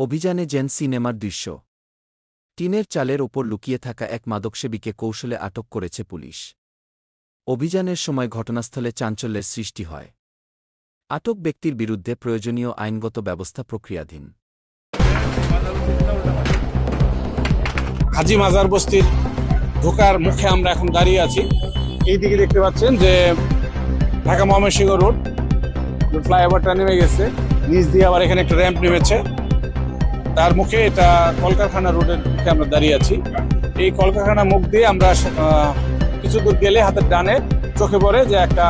অভিযানে জেন সিনেমার দৃশ্য। টিনের চালের ওপর লুকিয়ে থাকা এক মাদকসেবীকে কৌশলে আটক করেছে পুলিশ। অভিযানের সময় ঘটনাস্থলে চাঞ্চল্যের সৃষ্টি হয়। আটক ব্যক্তির বিরুদ্ধে প্রয়োজনীয় আইনগত ব্যবস্থা প্রক্রিয়াধীন। হাজী মাজার বস্তির ঢোকার মুখে আমরা এখন দাঁড়িয়ে আছি। এই দিকে দেখতে পাচ্ছেন যে ঢাকা ময়মনসিংহ রোড ফ্লাইওভারটা নেমে গেছে, নিচ দিয়ে আবার এখানে একটা র্যাম্প নেমেছে। তার মুখে এটা কলকারখানা রোডের মুখে আমরা দাঁড়িয়ে আছি। এই কলকারখানা মুখ দিয়ে আমরা কিছু দূর গেলে হাতের ডানে চোখে পড়ে যে একটা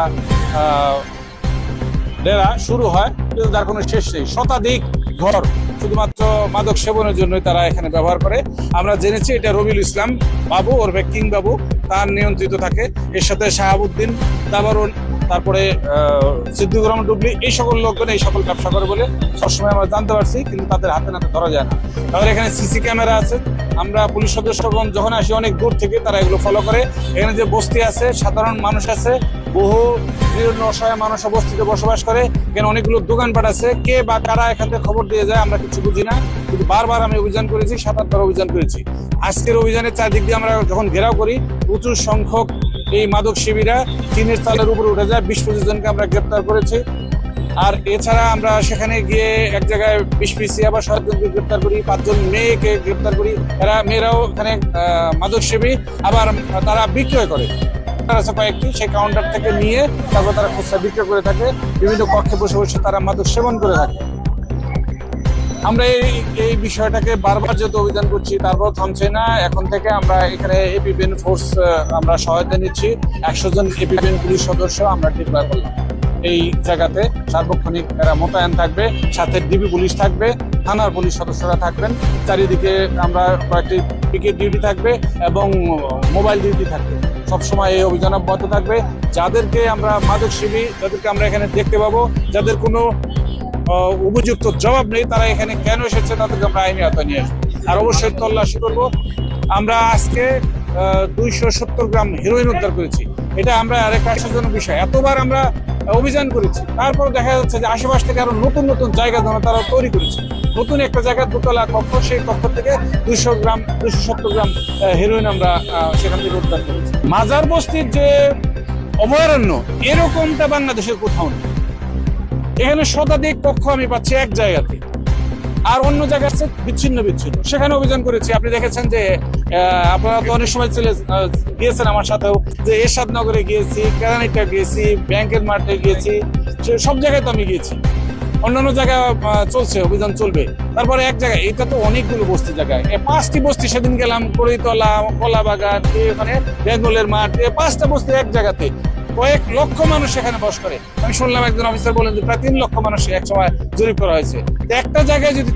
ডেরা শুরু হয়, যার কোনো শেষ নেই। শতাধিক ঘর শুধুমাত্র মাদক সেবনের জন্যই তারা এখানে ব্যবহার করে। আমরা জেনেছি এটা রবিউল ইসলাম বাবু ওরফে কিং বাবু তার নিয়ন্ত্রিত থাকে। এর সাথে শাহাবুদ্দিন দাবারুন, তারপরে সিদ্দিকুর রহমান ডুবলি, এই সকল লোকজন এই সকল ব্যবসা করে বলে সবসময় আমরা জানতে পারছি, কিন্তু তাদের হাতে নাতে ধরা যায় না। তাহলে এখানে সিসি ক্যামেরা আছে। আমরা পুলিশ সদস্যগণ যখন আসি অনেক দূর থেকে তারা এগুলো ফলো করে। এখানে যে বস্তি আছে, সাধারণ মানুষ আছে, বহু বিভিন্ন অসহায় মানুষ বস্তিতে বসবাস করে। এখানে অনেকগুলো দোকানপাট আছে। কে বা কারা এখান থেকে খবর দিয়ে যায় আমরা কিছু বুঝি না, কিন্তু বারবার আমি অভিযান করেছি, ৭-৮বার অভিযান করেছি। আজকের অভিযানে চারদিক দিয়ে আমরা যখন ঘেরাও করি, প্রচুর সংখ্যক এই মাদক সেবীরা টিনের চালের উপরে উঠে যায়। ২০-২৫ জনকে আমরা গ্রেপ্তার করেছি। আর এছাড়া আমরা সেখানে গিয়ে এক জায়গায় ২০ আবার ৭ জনকে গ্রেপ্তার করি, ৫ জন মেয়েকে গ্রেপ্তার করি। এরা মেয়েরাও এখানে মাদক সেবী, আবার তারা বিক্রয় করে। আছে কয়েকটি, সেই কাউন্টার থেকে নিয়ে তারপর তারা খুচরা বিক্রয় করে থাকে। বিভিন্ন কক্ষে বসে বসে তারা মাদক সেবন করে থাকে। আমরা এই বিষয়টাকে বারবার যেহেতু অভিযান করছি, তারপর থামছে না। এখন থেকে আমরা এখানে এপিবিএন ফোর্স আমরা সহায়তা নিচ্ছি। ১০০ জন এপিবিএন পুলিশ সদস্য আমরা ডিক্লেয়ার করলাম। এই জায়গাতে সার্বক্ষণিক এরা মোতায়েন থাকবে, সাথে ডিবি পুলিশ থাকবে, থানার পুলিশ সদস্যরা থাকবেন। চারিদিকে আমরা কয়েকটি পিকেট ডিউটি থাকবে এবং মোবাইল ডিউটি থাকবে। সবসময় এই অভিযান অব্যাহত থাকবে। যাদেরকে আমরা মাদক সেবী, যাদেরকে আমরা এখানে দেখতে পাবো, যাদের কোনো উপযুক্ত জবাব নেই, তারা এখানে কেন এসেছে তাদেরকে আমরা আইনি আওতায় নিয়ে আসবো। আর অবশ্যই তল্লাশি করবো। আমরা আজকে ২৭০ গ্রাম হেরোইন উদ্ধার করেছি। এটা আমরা আরেকটা আশ্চর্যজনক বিষয়। এতবার আমরা অভিযান করেছি, তারপর দেখা যাচ্ছে যে আশেপাশ থেকে আরো নতুন নতুন জায়গা তারা তৈরি করেছে। নতুন একটা জায়গায় দোতলা কক্ষ, সেই কক্ষ থেকে ২৭০ গ্রাম হেরোইন আমরা সেখান থেকে উদ্ধার করেছি। মাজার বস্তির যে অভয়ারণ্য, এরকমটা বাংলাদেশের কোথাও নেই। এখানে শতাধিক কক্ষ আমি পাচ্ছি এক জায়গাতে, আর অন্য জায়গায় আছে বিচ্ছিন্ন বিচ্ছিন্ন। সেখানে অভিযান করেছি। আপনি দেখেছেন যে আপনারা তো অনেক সময় গিয়েছেন আমার সাথেও, যে এরশাদ নগরে গিয়েছি, কেরানীটা গিয়েছি, ব্যাংকের মাঠে গিয়েছি, সব জায়গায় তো আমি গিয়েছি। অন্যান্য জায়গায় চলছে, অভিযান চলবে। তারপরে এক জায়গায়, এটা তো অনেকগুলো বস্তি জায়গায়, ৫টি বস্তি সেদিন গেলাম, কড়িতলা, কলাবাগান, ওখানে বেঙ্গলের মাঠ, ৫টা বস্তি এক জায়গাতে। কয়েক লক্ষ মানুষ এখানে বস করে। আমি শুনলাম একজন অফিসার বলেন যে প্রায় ৩ লক্ষ মানুষ এক সময় জরিপ করা হয়েছে। একটা জায়গায় যদি